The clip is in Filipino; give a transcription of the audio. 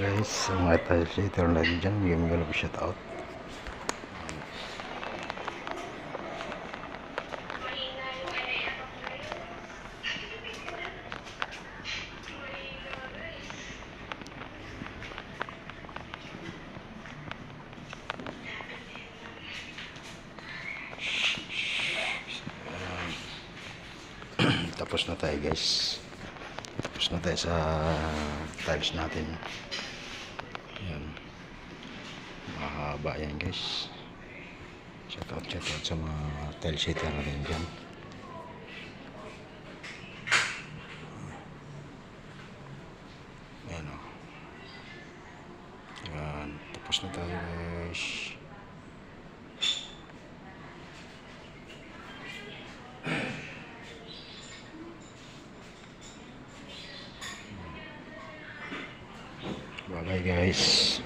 guys, sa mga tile shater natin dyan, bigyan mo na shout out. Tapos na tayo guys, tapos na tayo sa tiles natin. Yan, mahaba yan guys. Shout out sa mga tile shater natin dyan. Yan o. Yan, tapos na tayo guys. Bye bye guys.